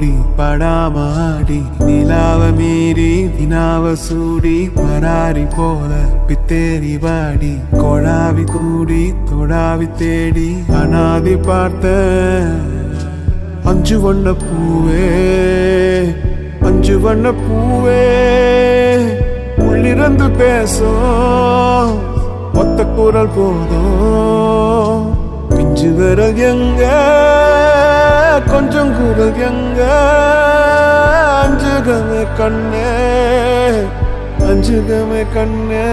மூடி படாமாடி நிலாவ மீறி வினாவ சூடி பராரி போல பித்தேரி வாடி கொழாவி கூடி தொடாவி தேடி அனாதி பார்த்த அஞ்சு வண்ண பூவே அஞ்சு வண்ண பூவே உள்ளிருந்து பேசும் ஒத்த குரல் போதும் பிஞ்சு விரல் எங்க கொஞ்சம் குரல் எங்க அஞ்சுகமே கண்ணே அஞ்சுகமே கண்ணே